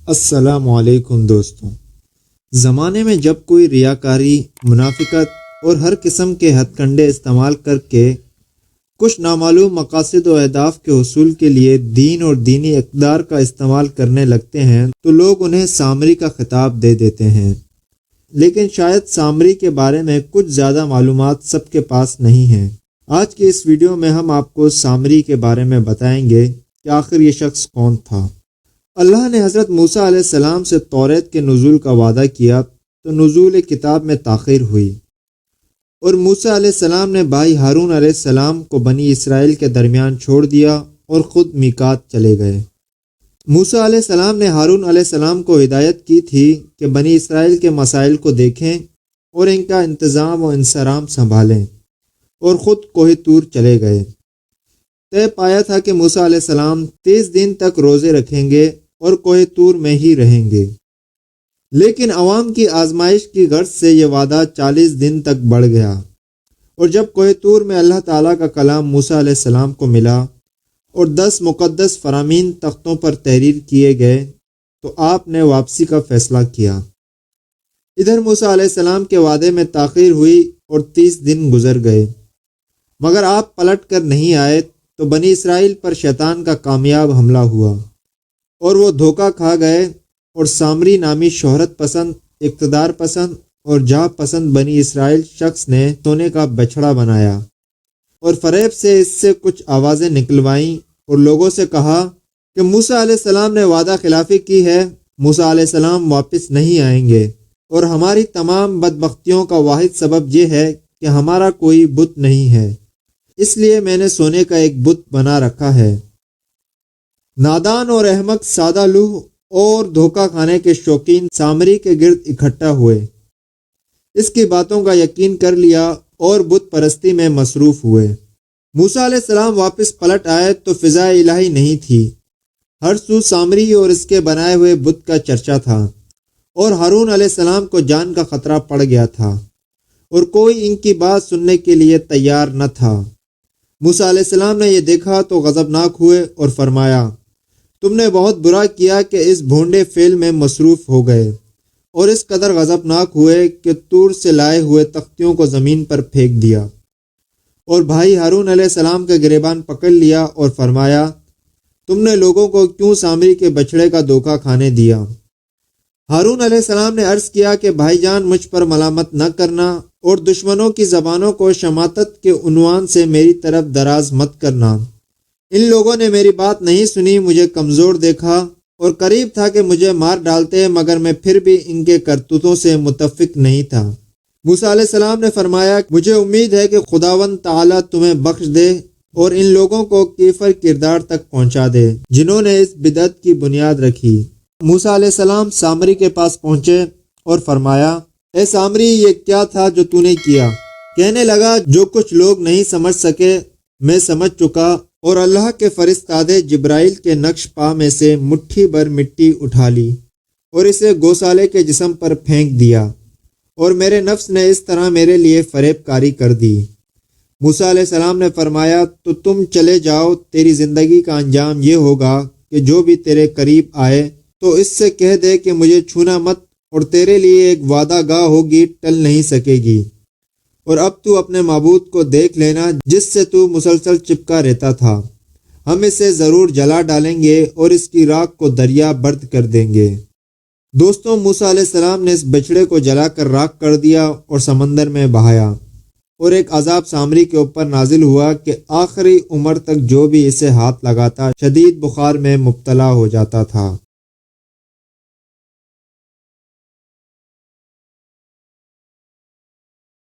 السلام علیکم دوستوں۔ زمانے میں جب کوئی ریاکاری، منافقت اور ہر قسم کے ہتھ کنڈے استعمال کر کے کچھ نامعلوم مقاصد و اہداف کے حصول کے لیے دین اور دینی اقدار کا استعمال کرنے لگتے ہیں تو لوگ انہیں سامری کا خطاب دے دیتے ہیں، لیکن شاید سامری کے بارے میں کچھ زیادہ معلومات سب کے پاس نہیں ہیں۔ آج کے اس ویڈیو میں ہم آپ کو سامری کے بارے میں بتائیں گے کہ آخر یہ شخص کون تھا۔ اللہ نے حضرت موسیٰ علیہ السلام سے توریت کے نزول کا وعدہ کیا تو نزول کتاب میں تاخیر ہوئی، اور موسیٰ علیہ السلام نے بھائی ہارون علیہ السلام کو بنی اسرائیل کے درمیان چھوڑ دیا اور خود میقات چلے گئے۔ موسیٰ علیہ السلام نے ہارون علیہ السلام کو ہدایت کی تھی کہ بنی اسرائیل کے مسائل کو دیکھیں اور ان کا انتظام و انصرام سنبھالیں، اور خود کوہ طور چلے گئے۔ طے پایا تھا کہ موسیٰ علیہ السلام 30 دن تک روزے رکھیں گے اور کوہ طور میں ہی رہیں گے، لیکن عوام کی آزمائش کی غرض سے یہ وعدہ 40 دن تک بڑھ گیا، اور جب کوہ طور میں اللہ تعالیٰ کا کلام موسیٰ علیہ السلام کو ملا اور 10 مقدس فرامین تختوں پر تحریر کیے گئے تو آپ نے واپسی کا فیصلہ کیا۔ ادھر موسیٰ علیہ السلام کے وعدے میں تاخیر ہوئی اور 30 دن گزر گئے، مگر آپ پلٹ کر نہیں آئے تو بنی اسرائیل پر شیطان کا کامیاب حملہ ہوا اور وہ دھوکہ کھا گئے، اور سامری نامی شہرت پسند، اقتدار پسند اور جاہ پسند بنی اسرائیل شخص نے سونے کا بچھڑا بنایا اور فریب سے اس سے کچھ آوازیں نکلوائیں اور لوگوں سے کہا کہ موسیٰ علیہ السلام نے وعدہ خلافی کی ہے، موسیٰ علیہ السلام واپس نہیں آئیں گے، اور ہماری تمام بدبختیوں کا واحد سبب یہ ہے کہ ہمارا کوئی بت نہیں ہے، اس لیے میں نے سونے کا ایک بت بنا رکھا ہے۔ نادان اور احمق سادہ لوح اور دھوکہ کھانے کے شوقین سامری کے گرد اکٹھا ہوئے، اس کی باتوں کا یقین کر لیا اور بت پرستی میں مصروف ہوئے۔ موسیٰ علیہ السلام واپس پلٹ آئے تو فضا الہی نہیں تھی، ہر سو سامری اور اس کے بنائے ہوئے بت کا چرچا تھا، اور ہارون علیہ السلام کو جان کا خطرہ پڑ گیا تھا، اور کوئی ان کی بات سننے کے لیے تیار نہ تھا۔ موسیٰ علیہ السلام نے یہ دیکھا تو غضبناک ہوئے اور فرمایا، تم نے بہت برا کیا کہ اس بھونڈے فعل میں مصروف ہو گئے، اور اس قدر غضبناک ہوئے کہ طور سے لائے ہوئے تختیوں کو زمین پر پھینک دیا، اور بھائی ہارون علیہ السلام کے گریبان پکڑ لیا اور فرمایا، تم نے لوگوں کو کیوں سامری کے بچھڑے کا دھوکہ کھانے دیا؟ ہارون علیہ السلام نے عرض کیا کہ بھائی جان، مجھ پر ملامت نہ کرنا اور دشمنوں کی زبانوں کو شماتت کے عنوان سے میری طرف دراز مت کرنا۔ ان لوگوں نے میری بات نہیں سنی، مجھے کمزور دیکھا اور قریب تھا کہ مجھے مار ڈالتے، مگر میں پھر بھی ان کے کرتوتوں سے متفق نہیں تھا۔ موسیٰ علیہ السلام نے فرمایا، مجھے امید ہے کہ خداوند تعالیٰ تمہیں بخش دے اور ان لوگوں کو کیفر کردار تک پہنچا دے جنہوں نے اس بدعت کی بنیاد رکھی۔ موسیٰ علیہ السلام سامری کے پاس پہنچے اور فرمایا، اے سامری، یہ کیا تھا جو تو نے کیا؟ کہنے لگا، جو کچھ لوگ نہیں سمجھ سکے میں سمجھ چکا، اور اللہ کے فرستادے جبرائیل کے نقش پا میں سے مٹھی بھر مٹی اٹھا لی اور اسے گوسالے کے جسم پر پھینک دیا، اور میرے نفس نے اس طرح میرے لیے فریب کاری کر دی۔ موسیٰ علیہ السلام نے فرمایا، تو تم چلے جاؤ، تیری زندگی کا انجام یہ ہوگا کہ جو بھی تیرے قریب آئے تو اس سے کہہ دے کہ مجھے چھونا مت، اور تیرے لیے ایک وعدہ گاہ ہوگی، ٹل نہیں سکے گی، اور اب تو اپنے معبود کو دیکھ لینا جس سے تو مسلسل چپکا رہتا تھا، ہم اسے ضرور جلا ڈالیں گے اور اس کی راکھ کو دریا برد کر دیں گے۔ دوستوں، موسیٰ علیہ السلام نے اس بچڑے کو جلا کر راکھ کر دیا اور سمندر میں بہایا، اور ایک عذاب سامری کے اوپر نازل ہوا کہ آخری عمر تک جو بھی اسے ہاتھ لگاتا شدید بخار میں مبتلا ہو جاتا تھا۔